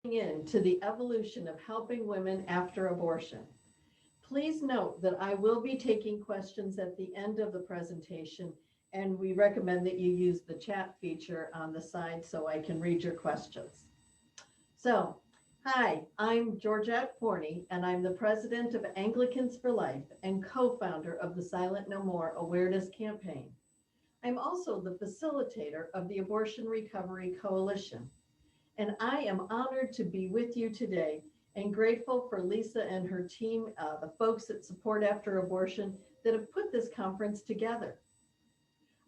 into the evolution of helping women after abortion. Please note that I will be taking questions at the end of the presentation, and we recommend that you use the chat feature on the side so I can read your questions. So, hi, I'm Georgette Forney, and I'm the president of Anglicans for Life and co-founder of the Silent No More Awareness Campaign. I'm also the facilitator of the Abortion Recovery Coalition, and I am honored to be with you today and grateful for Lisa and her team, the folks at Support After Abortion, that have put this conference together.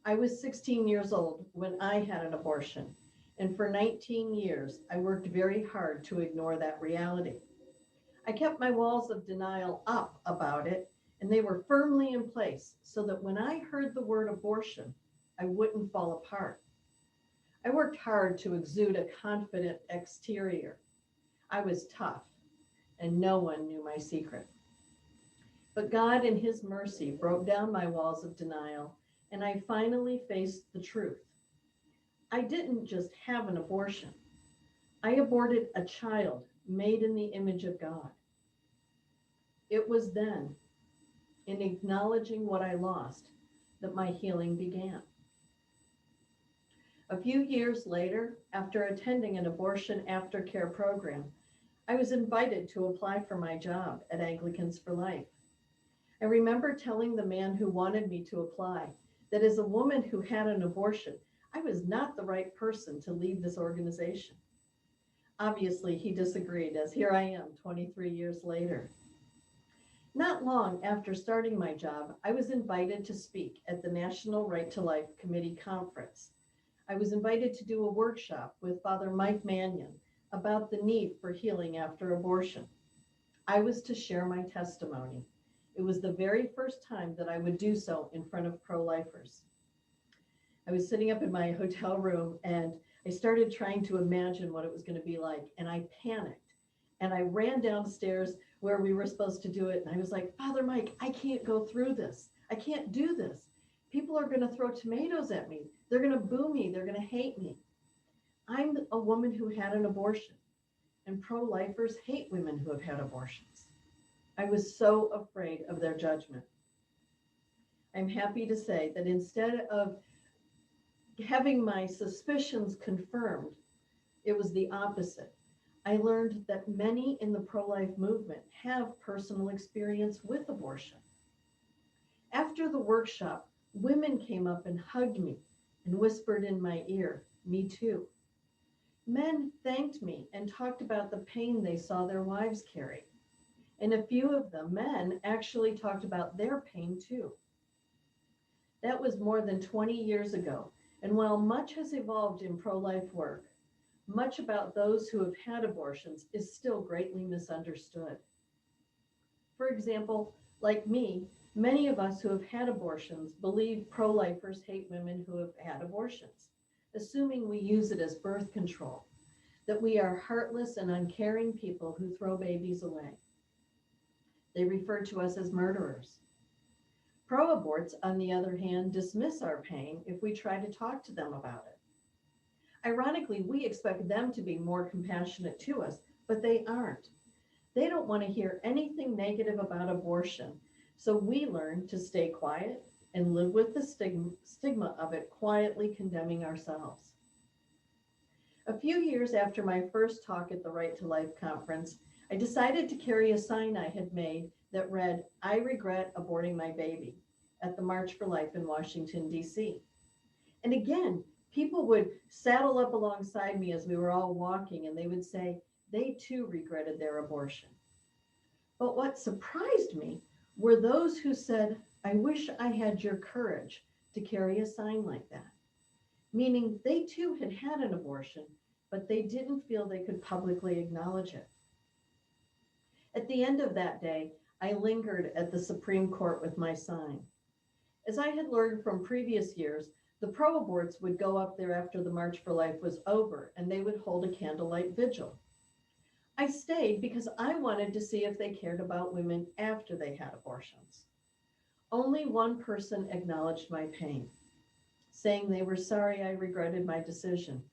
I was 16 years old when I had an abortion, and for 19 years, I worked very hard to ignore that reality. I kept my walls of denial up about it, and they were firmly in place so that when I heard the word abortion, I wouldn't fall apart. I worked hard to exude a confident exterior. I was tough, and no one knew my secret. But God, in His mercy, broke down my walls of denial, and I finally faced the truth. I didn't just have an abortion. I aborted a child made in the image of God. It was then, in acknowledging what I lost, that my healing began. A few years later, after attending an abortion aftercare program, I was invited to apply for my job at Anglicans for Life. I remember telling the man who wanted me to apply that as a woman who had an abortion, I was not the right person to lead this organization. Obviously, he disagreed, as here I am 23 years later. Not long after starting my job, I was invited to speak at the National Right to Life Committee Conference. I was invited to do a workshop with Father Mike Mannion about the need for healing after abortion. I was to share my testimony. It was the very first time that I would do so in front of pro-lifers. I was sitting up in my hotel room and I started trying to imagine what it was going to be like, and I panicked. And I ran downstairs where we were supposed to do it, and I was like, Father Mike, I can't go through this. I can't do this. People are going to throw tomatoes at me. They're going to boo me. They're going to hate me. I'm a woman who had an abortion, and pro-lifers hate women who have had abortions. I was so afraid of their judgment. I'm happy to say that instead of having my suspicions confirmed, it was the opposite. I learned that many in the pro-life movement have personal experience with abortion. After the workshop, women came up and hugged me and whispered in my ear, "Me too." Men thanked me and talked about the pain they saw their wives carry. And a few of the men actually talked about their pain too. That was more than 20 years ago. And while much has evolved in pro-life work, much about those who have had abortions is still greatly misunderstood. For example, like me, many of us who have had abortions believe pro-lifers hate women who have had abortions, assuming we use it as birth control, that we are heartless and uncaring people who throw babies away. They refer to us as murderers. Pro-aborts, on the other hand, dismiss our pain if we try to talk to them about it. Ironically, we expect them to be more compassionate to us, but they aren't. They don't want to hear anything negative about abortion, so we learn to stay quiet and live with the stigma of it, quietly condemning ourselves. A few years after my first talk at the Right to Life conference, I decided to carry a sign I had made that read, "I regret aborting my baby," at the March for Life in Washington, D.C. And again, people would saddle up alongside me as we were all walking, and they would say they too regretted their abortion. But what surprised me were those who said, "I wish I had your courage to carry a sign like that," meaning they too had had an abortion, but they didn't feel they could publicly acknowledge it. At the end of that day, I lingered at the Supreme Court with my sign. As I had learned from previous years, the pro-aborts would go up there after the March for Life was over, and they would hold a candlelight vigil. I stayed because I wanted to see if they cared about women after they had abortions. Only one person acknowledged my pain, saying they were sorry I regretted my decision.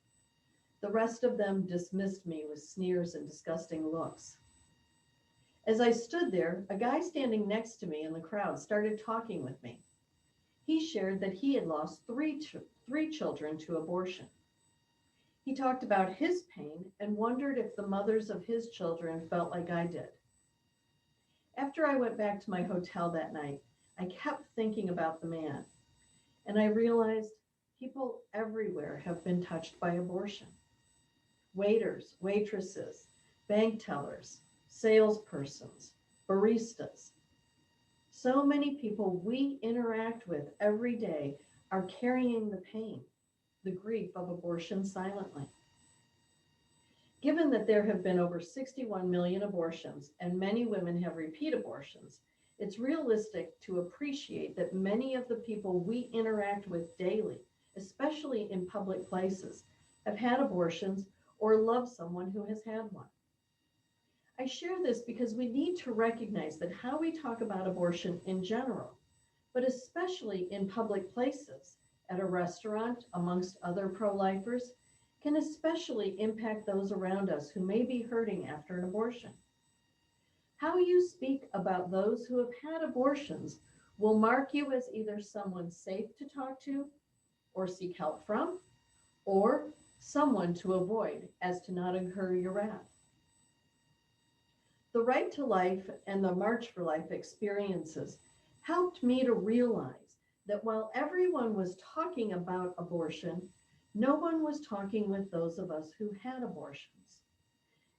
The rest of them dismissed me with sneers and disgusting looks. As I stood there, a guy standing next to me in the crowd started talking with me. He shared that he had lost three children to abortion. He talked about his pain and wondered if the mothers of his children felt like I did. After I went back to my hotel that night, I kept thinking about the man, and I realized people everywhere have been touched by abortion. Waiters, waitresses, bank tellers, salespersons, baristas. So many people we interact with every day are carrying the pain, the grief of abortion silently. Given that there have been over 61 million abortions and many women have repeat abortions, it's realistic to appreciate that many of the people we interact with daily, especially in public places, have had abortions or love someone who has had one. I share this because we need to recognize that how we talk about abortion in general, but especially in public places, at a restaurant, amongst other pro-lifers, can especially impact those around us who may be hurting after an abortion. How you speak about those who have had abortions will mark you as either someone safe to talk to or seek help from, or someone to avoid as to not incur your wrath. The Right to Life and the March for Life experiences helped me to realize that while everyone was talking about abortion, no one was talking with those of us who had abortions.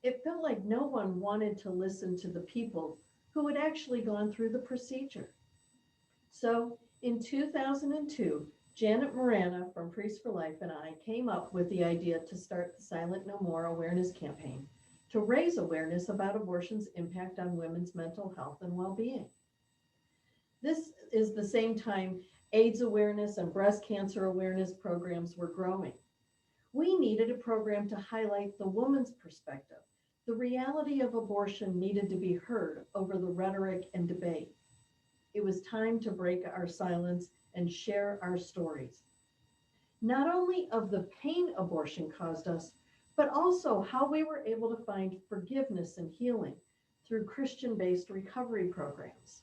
It felt like no one wanted to listen to the people who had actually gone through the procedure. So in 2002, Janet Morana from Priests for Life and I came up with the idea to start the Silent No More awareness campaign to raise awareness about abortion's impact on women's mental health and well-being. This is the same time AIDS awareness and breast cancer awareness programs were growing. We needed a program to highlight the woman's perspective. The reality of abortion needed to be heard over the rhetoric and debate. It was time to break our silence and share our stories, not only of the pain abortion caused us, but also how we were able to find forgiveness and healing through Christian-based recovery programs.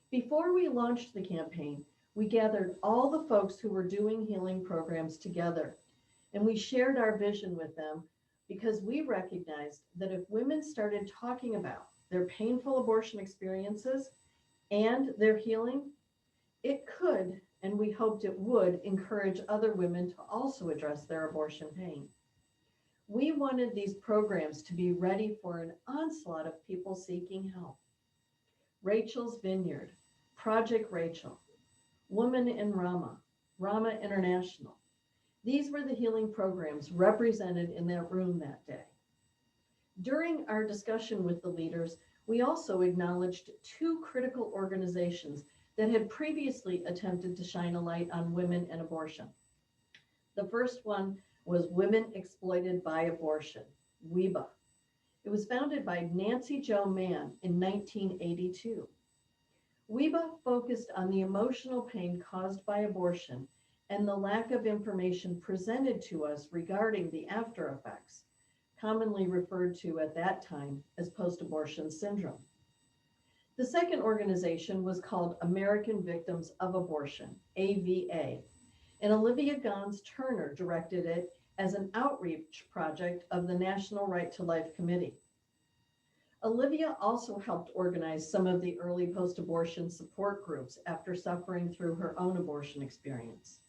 Before we launched the campaign, we gathered all the folks who were doing healing programs together, and we shared our vision with them because we recognized that if women started talking about their painful abortion experiences and their healing, it could, and we hoped it would, encourage other women to also address their abortion pain. We wanted these programs to be ready for an onslaught of people seeking help. Rachel's Vineyard, Project Rachel, Woman in Rama, Rama International. These were the healing programs represented in that room that day. During our discussion with the leaders, we also acknowledged two critical organizations that had previously attempted to shine a light on women and abortion. The first one was Women Exploited by Abortion, WEBA. It was founded by Nancy Jo Mann in 1982. WEBA focused on the emotional pain caused by abortion and the lack of information presented to us regarding the after effects, commonly referred to at that time as post-abortion syndrome. The second organization was called American Victims of Abortion, AVA, and Olivia Gons Turner directed it as an outreach project of the National Right to Life Committee. Olivia also helped organize some of the early post-abortion support groups after suffering through her own abortion experience.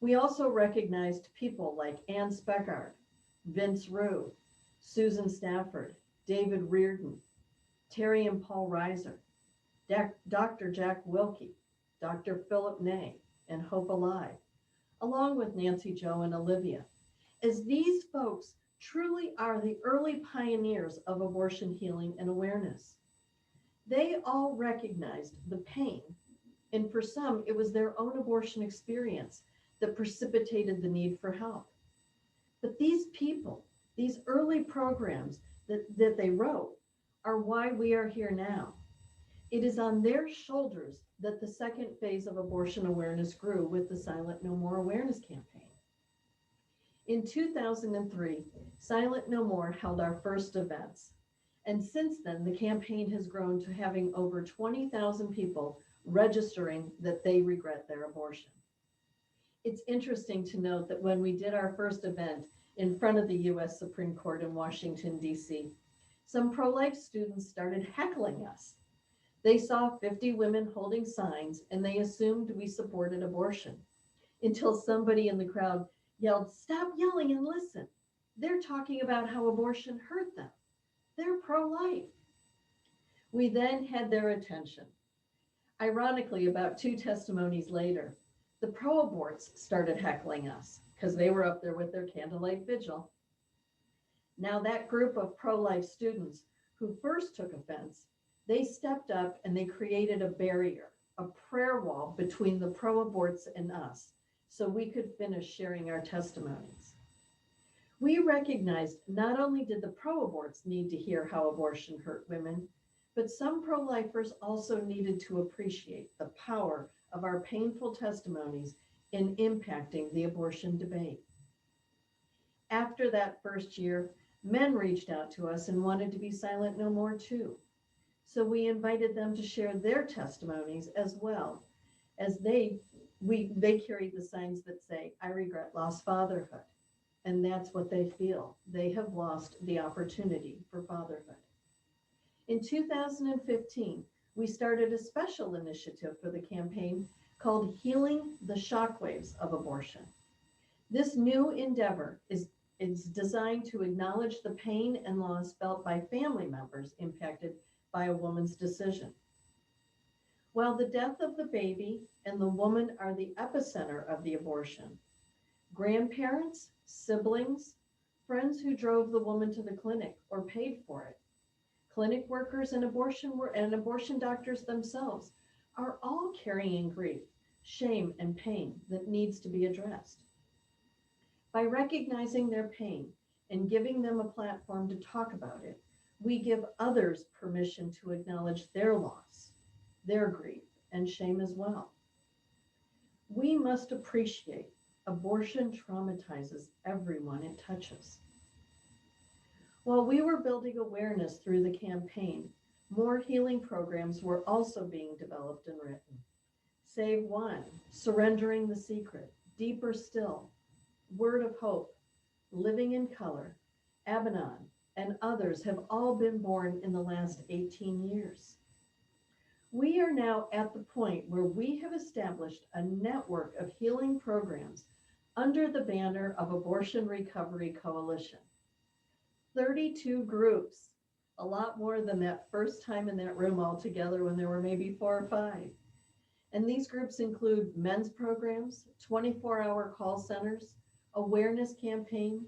We also recognized people like Ann Speckard, Vince Rue, Susan Stafford, David Reardon, Terry and Paul Reiser, Dr. Jack Wilkie, Dr. Philip Ney, and Hope Alive, along with Nancy Jo and Olivia, as these folks truly are the early pioneers of abortion healing and awareness. They all recognized the pain, and for some, it was their own abortion experience that precipitated the need for help. But these people, these early programs that they wrote, are why we are here now. It is on their shoulders that the second phase of abortion awareness grew with the Silent No More awareness campaign. In 2003, Silent No More held our first events. And since then, the campaign has grown to having over 20,000 people registering that they regret their abortion. It's interesting to note that when we did our first event in front of the U.S. Supreme Court in Washington, D.C., some pro-life students started heckling us. They saw 50 women holding signs and they assumed we supported abortion until somebody in the crowd yelled, "Stop yelling and listen. They're talking about how abortion hurt them. They're pro-life." We then had their attention. Ironically, about 2 testimonies later, the pro-aborts started heckling us because they were up there with their candlelight vigil. Now that group of pro-life students who first took offense, they stepped up and they created a barrier, a prayer wall between the pro-aborts and us, so we could finish sharing our testimonies. We recognized not only did the pro-aborts need to hear how abortion hurt women, but some pro-lifers also needed to appreciate the power of our painful testimonies in impacting the abortion debate. After that first year, men reached out to us and wanted to be silent no more too. So we invited them to share their testimonies as well, as they carried the signs that say, "I regret lost fatherhood." And that's what they feel. They have lost the opportunity for fatherhood. In 2015, we started a special initiative for the campaign called Healing the Shockwaves of Abortion. This new endeavor is designed to acknowledge the pain and loss felt by family members impacted by a woman's decision. While the death of the baby and the woman are the epicenter of the abortion, grandparents, siblings, friends who drove the woman to the clinic or paid for it, clinic workers and abortion doctors themselves are all carrying grief, shame, and pain that needs to be addressed. By recognizing their pain and giving them a platform to talk about it, we give others permission to acknowledge their loss, their grief, and shame as well. We must appreciate abortion traumatizes everyone it touches. While we were building awareness through the campaign, more healing programs were also being developed and written. Save One, Surrendering the Secret, Deeper Still, Word of Hope, Living in Color, Abaddon, and others have all been born in the last 18 years. We are now at the point where we have established a network of healing programs under the banner of Abortion Recovery Coalition. 32 groups, a lot more than that first time in that room all together when there were maybe 4 or 5. And these groups include men's programs, 24-hour call centers, awareness campaign,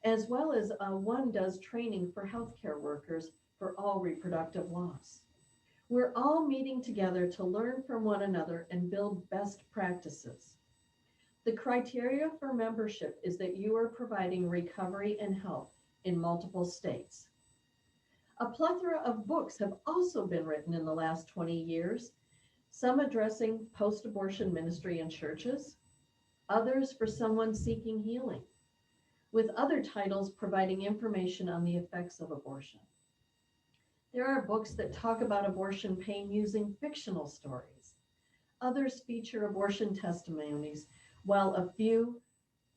as well as one does training for healthcare workers for all reproductive loss. We're all meeting together to learn from one another and build best practices. The criteria for membership is that you are providing recovery and help in multiple states. A plethora of books have also been written in the last 20 years, some addressing post-abortion ministry in churches, others for someone seeking healing, with other titles providing information on the effects of abortion. There are books that talk about abortion pain using fictional stories. Others feature abortion testimonies, while a few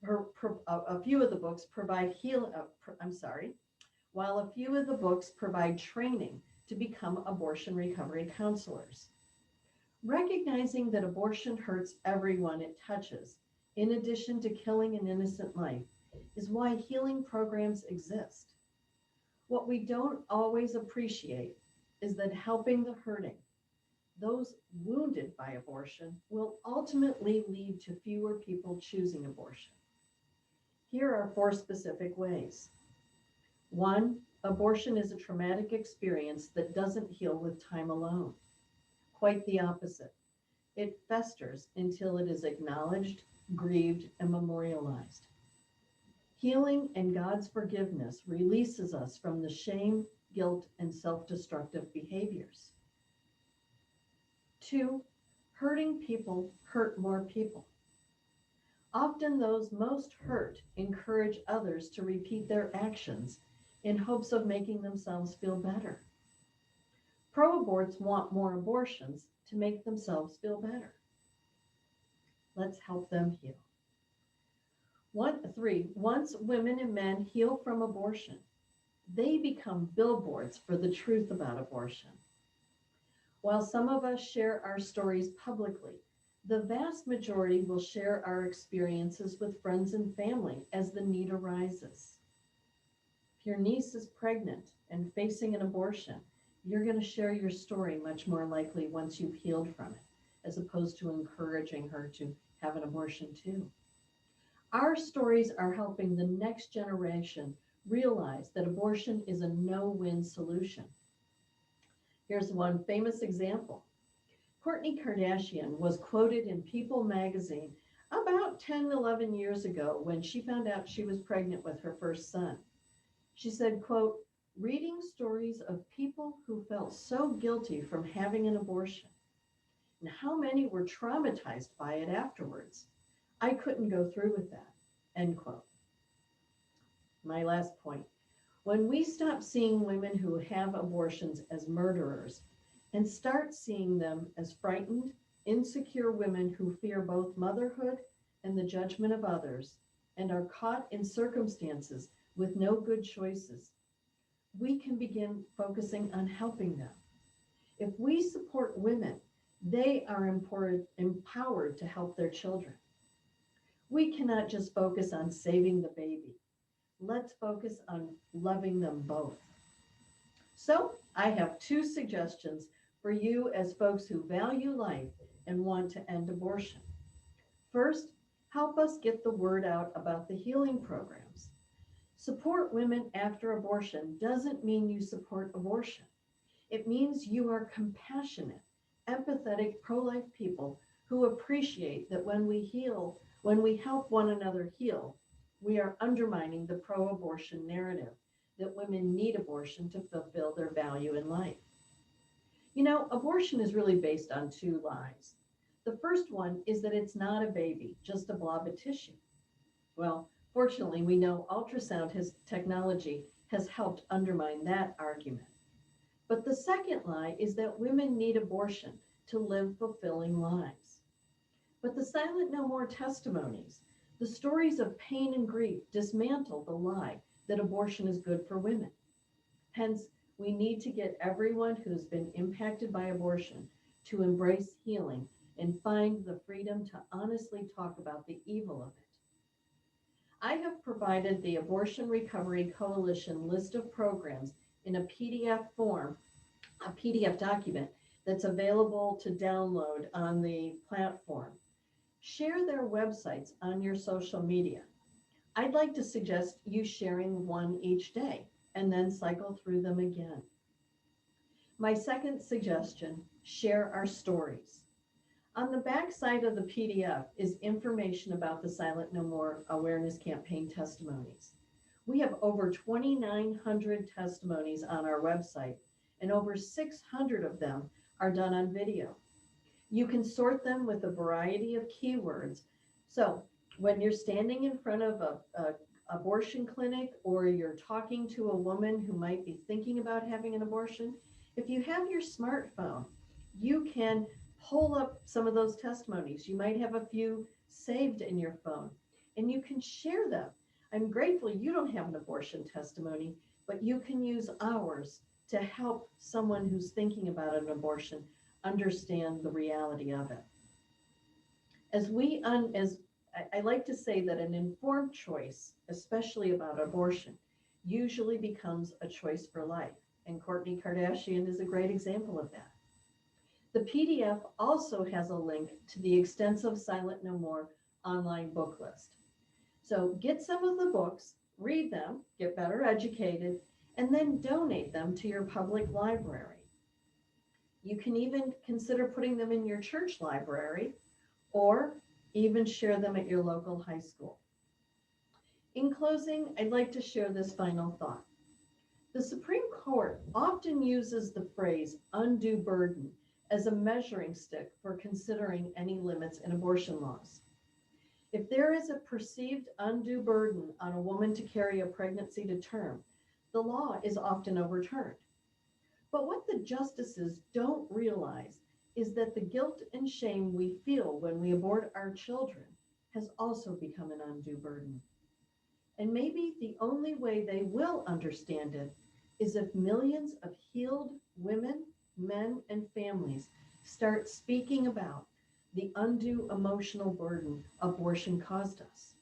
of the books provide training to become abortion recovery counselors. Recognizing that abortion hurts everyone it touches, in addition to killing an innocent life, is why healing programs exist. What we don't always appreciate is that helping the hurting, those wounded by abortion, will ultimately lead to fewer people choosing abortion. Here are 4 specific ways. 1, abortion is a traumatic experience that doesn't heal with time alone. Quite the opposite. It festers until it is acknowledged, grieved, and memorialized. Healing and God's forgiveness releases us from the shame, guilt, and self-destructive behaviors. 2, hurting people hurt more people. Often those most hurt encourage others to repeat their actions in hopes of making themselves feel better. Pro-aborts want more abortions to make themselves feel better. Let's help them heal. Once women and men heal from abortion, they become billboards for the truth about abortion. While some of us share our stories publicly, the vast majority will share our experiences with friends and family as the need arises. If your niece is pregnant and facing an abortion, you're going to share your story much more likely once you've healed from it, as opposed to encouraging her to have an abortion too. Our stories are helping the next generation realize that abortion is a no-win solution. Here's one famous example. Kourtney Kardashian was quoted in People magazine about 10, 11 years ago when she found out she was pregnant with her first son. She said, quote, reading stories of people who felt so guilty from having an abortion and how many were traumatized by it afterwards, I couldn't go through with that, end quote. My last point. When we stop seeing women who have abortions as murderers and start seeing them as frightened, insecure women who fear both motherhood and the judgment of others and are caught in circumstances with no good choices, we can begin focusing on helping them. If we support women, they are empowered to help their children. We cannot just focus on saving the baby. Let's focus on loving them both. So I have two suggestions for you as folks who value life and want to end abortion. First, help us get the word out about the healing programs. Support women after abortion doesn't mean you support abortion. It means you are compassionate, empathetic pro-life people who appreciate that when we help one another heal, we are undermining the pro-abortion narrative that women need abortion to fulfill their value in life. You know, abortion is really based on two lies. The first one is that it's not a baby, just a blob of tissue. Well, fortunately, we know ultrasound technology has helped undermine that argument. But the second lie is that women need abortion to live fulfilling lives. But the Silent No More testimonies, the stories of pain and grief, dismantle the lie that abortion is good for women. Hence, we need to get everyone who's been impacted by abortion to embrace healing and find the freedom to honestly talk about the evil of it. I have provided the Abortion Recovery Coalition list of programs in a PDF form, a PDF document that's available to download on the platform. Share their websites on your social media. I'd like to suggest you sharing one each day and then cycle through them again. My second suggestion, share our stories. On the back side of the PDF is information about the Silent No More Awareness Campaign testimonies. We have over 2,900 testimonies on our website, and over 600 of them are done on video. You can sort them with a variety of keywords. So when you're standing in front of a abortion clinic or you're talking to a woman who might be thinking about having an abortion, if you have your smartphone, you can pull up some of those testimonies. You might have a few saved in your phone, and you can share them. I'm grateful you don't have an abortion testimony, but you can use ours to help someone who's thinking about an abortion understand the reality of it. I like to say that an informed choice, especially about abortion, usually becomes a choice for life. And Kourtney Kardashian is a great example of that. The PDF also has a link to the extensive Silent No More online book list. So get some of the books, read them, get better educated, and then donate them to your public library. You can even consider putting them in your church library or even share them at your local high school. In closing, I'd like to share this final thought. The Supreme Court often uses the phrase undue burden as a measuring stick for considering any limits in abortion laws. If there is a perceived undue burden on a woman to carry a pregnancy to term, the law is often overturned. But what the justices don't realize is that the guilt and shame we feel when we abort our children has also become an undue burden. And maybe the only way they will understand it is if millions of healed women, men, and families start speaking about the undue emotional burden abortion caused us.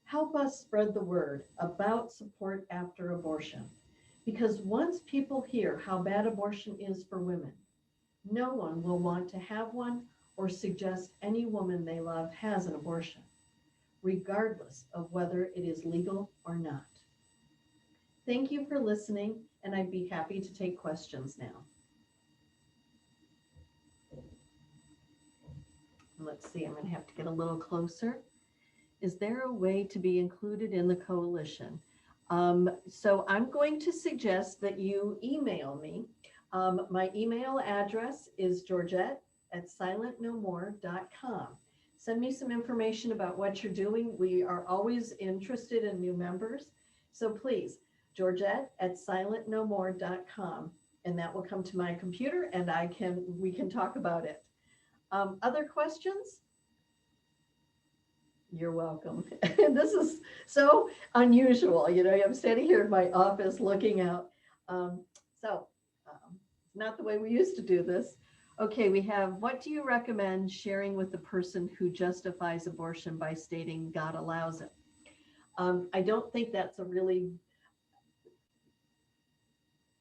Help us spread the word about support after abortion. Because once people hear how bad abortion is for women, no one will want to have one or suggest any woman they love has an abortion, regardless of whether it is legal or not. Thank you for listening, and I'd be happy to take questions now. Let's see, I'm going to have to get a little closer. Is there a way to be included in the coalition? So I'm going to suggest that you email me. My email address is Georgette@silentnomore.com. Send me some information about what you're doing. We are always interested in new members. So please, Georgette@silentnomore.com, and that will come to my computer and we can talk about it. Other questions? You're welcome. This is so unusual. I'm standing here in my office looking out. It's not the way we used to do this. Okay, we have, what do you recommend sharing with the person who justifies abortion by stating God allows it? I don't think that's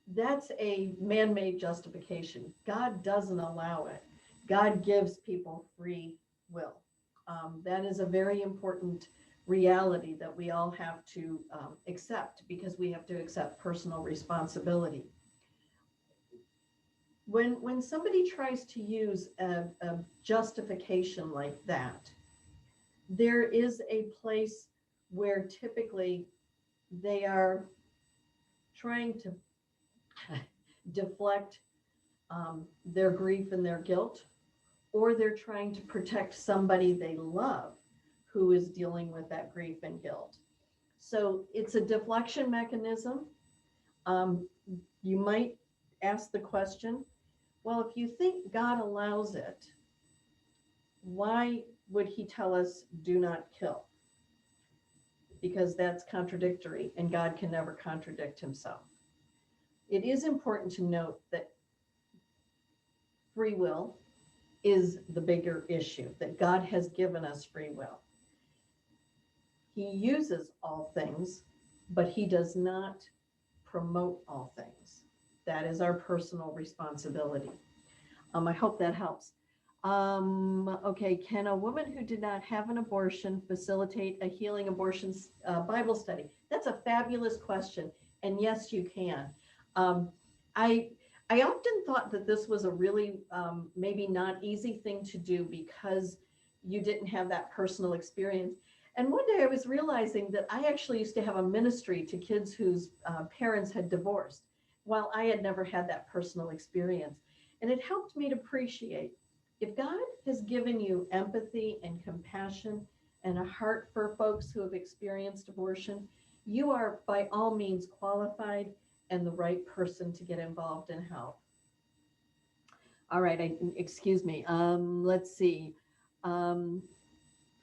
that's a man-made justification. God doesn't allow it. God gives people free will. That is a very important reality that we all have to accept, because we have to accept personal responsibility. When somebody tries to use a justification like that, there is a place where typically they are trying to deflect their grief and their guilt, or they're trying to protect somebody they love who is dealing with that grief and guilt. So it's a deflection mechanism. You might ask the question, well, if you think God allows it, why would he tell us do not kill? Because that's contradictory, and God can never contradict himself. It is important to note that free will is the bigger issue, that God has given us free will. He uses all things, but he does not promote all things. That is our personal responsibility. I hope that helps. Okay, can a woman who did not have an abortion facilitate a healing abortion Bible study? That's a fabulous question, and yes, you can. I often thought that this was a really maybe not easy thing to do because you didn't have that personal experience. And one day I was realizing that I actually used to have a ministry to kids whose parents had divorced, while I had never had that personal experience. And it helped me to appreciate, if God has given you empathy and compassion and a heart for folks who have experienced abortion, you are by all means qualified and the right person to get involved and help. All right, excuse me. Let's see.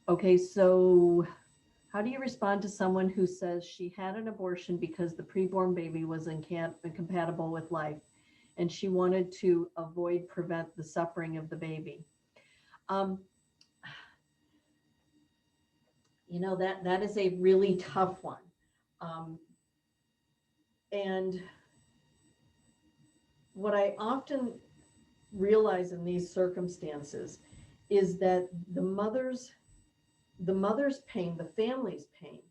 Okay, so how do you respond to someone who says she had an abortion because the preborn baby was incompatible with life, and she wanted to prevent the suffering of the baby? That is a really tough one. And what I often realize in these circumstances is that the mother's pain, the family's pain,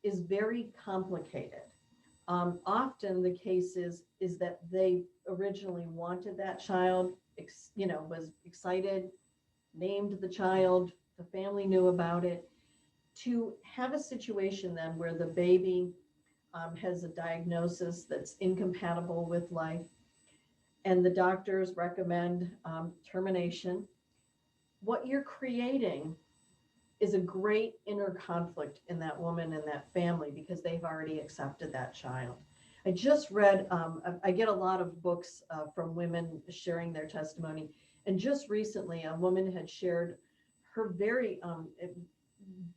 is very complicated. Often the case is that they originally wanted that child, was excited, named the child, the family knew about it. To have a situation then where the baby has a diagnosis that's incompatible with life, and the doctors recommend termination, what you're creating is a great inner conflict in that woman and that family because they've already accepted that child. I just read, I get a lot of books from women sharing their testimony. And just recently, a woman had shared her very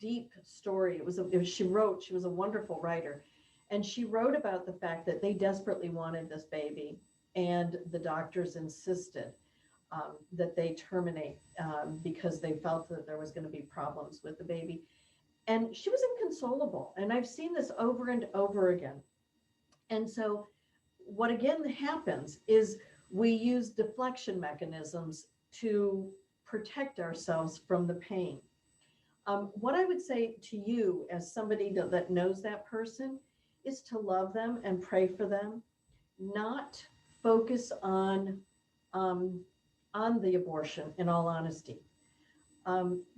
deep story. She was a wonderful writer. And she wrote about the fact that they desperately wanted this baby, and the doctors insisted that they terminate because they felt that there was going to be problems with the baby. And she was inconsolable. And I've seen this over and over again. And so what again happens is we use deflection mechanisms to protect ourselves from the pain. What I would say to you as somebody that knows that person is to love them and pray for them, not focus um, on the abortion, in all honesty,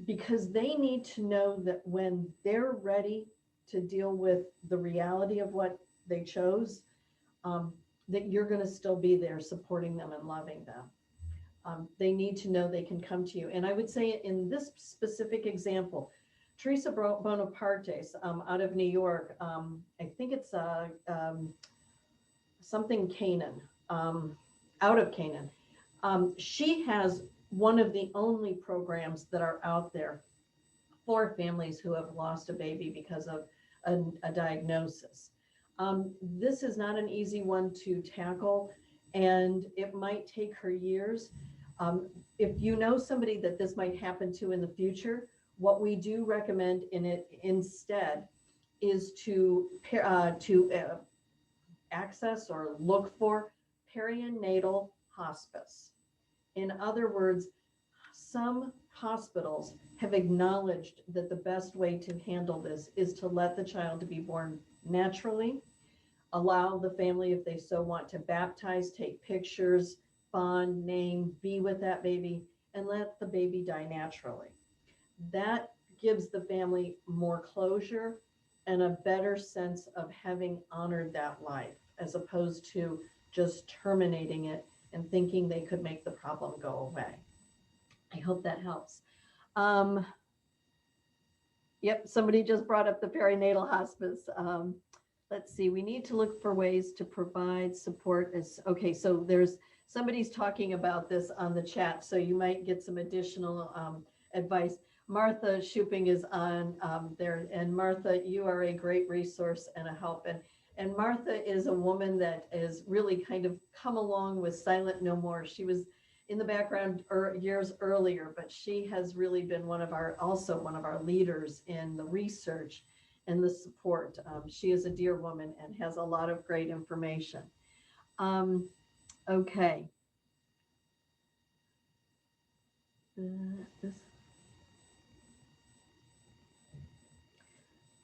because they need to know that when they're ready to deal with the reality of what they chose, that you're going to still be there supporting them and loving them. They need to know they can come to you. And I would say in this specific example, Teresa Bonaparte's out of New York, I think it's something Canaan, out of Canaan. She has one of the only programs that are out there for families who have lost a baby because of a diagnosis. This is not an easy one to tackle, and it might take her years. If you know somebody that this might happen to in the future, what we do recommend in it instead is to access or look for perinatal hospice. In other words, some hospitals have acknowledged that the best way to handle this is to let the child to be born naturally, allow the family, if they so want, to baptize, take pictures, bond, name, be with that baby, and let the baby die naturally. That gives the family more closure and a better sense of having honored that life, as opposed to just terminating it and thinking they could make the problem go away. I hope that helps. Yep, somebody just brought up the perinatal hospice. Let's see, we need to look for ways to provide support. Okay, so there's somebody's talking about this on the chat, so you might get some additional advice. Martha Shuping is on there, and Martha, you are a great resource and a help. And Martha is a woman that is really kind of come along with Silent No More. She was in the background years earlier, but she has really been also one of our leaders in the research and the support. She is a dear woman and has a lot of great information. Okay.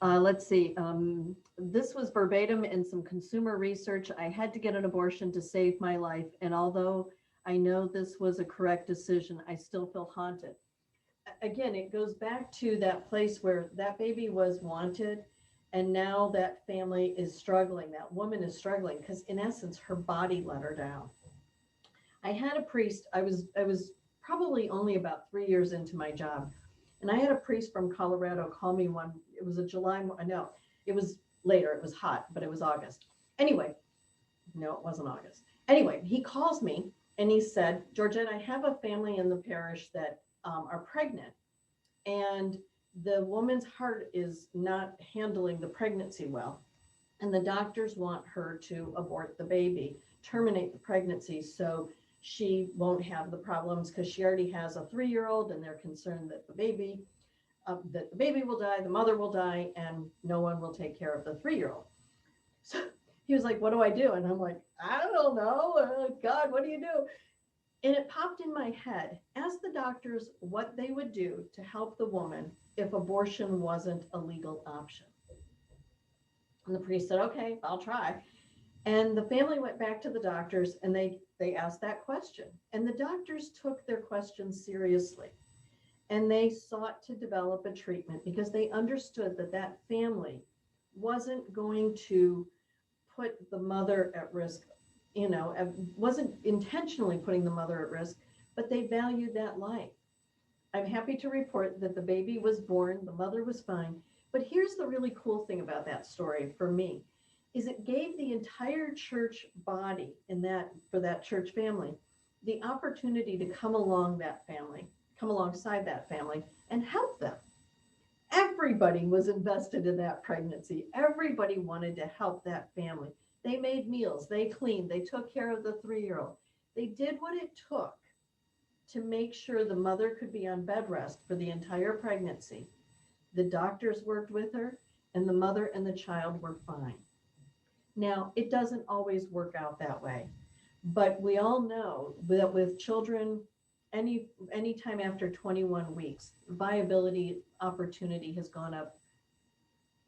Let's see. This was verbatim in some consumer research. I had to get an abortion to save my life. And although I know this was a correct decision, I still feel haunted. Again, it goes back to that place where that baby was wanted. And now that family is struggling. That woman is struggling because in essence, her body let her down. I had a priest. I was probably only about 3 years into my job. And I had a priest from Colorado call me it was a July, no, it was later, it was hot, but it was August. Anyway, no, it wasn't August. Anyway, he calls me and he said, Georgette, I have a family in the parish that are pregnant, and the woman's heart is not handling the pregnancy well. And the doctors want her to abort the baby, terminate the pregnancy, so she won't have the problems because she already has a 3-year-old, and they're concerned that the baby will die, the mother will die, and no one will take care of the 3-year-old. So he was like, what do I do? And I'm like, I don't know. God, what do you do? And it popped in my head. Ask the doctors what they would do to help the woman if abortion wasn't a legal option. And the priest said, okay, I'll try. And the family went back to the doctors and they asked that question. And the doctors took their question seriously. And they sought to develop a treatment because they understood that family wasn't going to put the mother at risk, wasn't intentionally putting the mother at risk, but they valued that life. I'm happy to report that the baby was born, the mother was fine. But here's the really cool thing about that story for me is it gave the entire church body in that for that church family the opportunity to come alongside that family and help them. Everybody was invested in that pregnancy. Everybody wanted to help that family. They made meals, they cleaned, they took care of the 3-year-old. They did what it took to make sure the mother could be on bed rest for the entire pregnancy. The doctors worked with her, and the mother and the child were fine. Now, it doesn't always work out that way, but we all know that with children, any time after 21 weeks, viability opportunity has gone up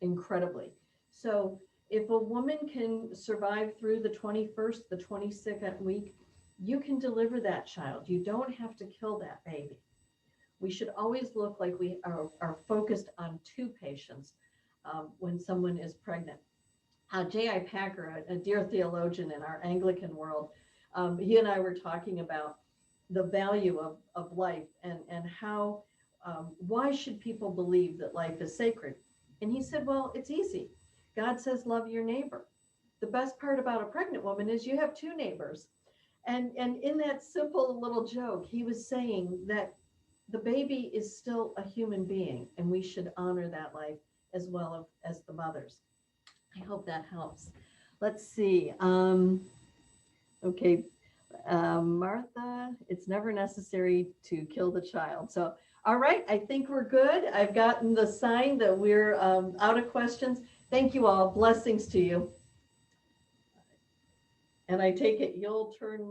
incredibly. So if a woman can survive through the 21st, the 22nd week, you can deliver that child. You don't have to kill that baby. We should always look like we are focused on two patients when someone is pregnant. J.I. Packer, a dear theologian in our Anglican world, he and I were talking about the value of life and how, why should people believe that life is sacred? And he said, well, it's easy. God says, love your neighbor. The best part about a pregnant woman is you have two neighbors. And in that simple little joke, he was saying that the baby is still a human being, and we should honor that life as well as the mothers. I hope that helps. Let's see. Okay, Martha, it's never necessary to kill the child. So, all right, I think we're good. I've gotten the sign that we're out of questions. Thank you all. Blessings to you. And I take it you'll turn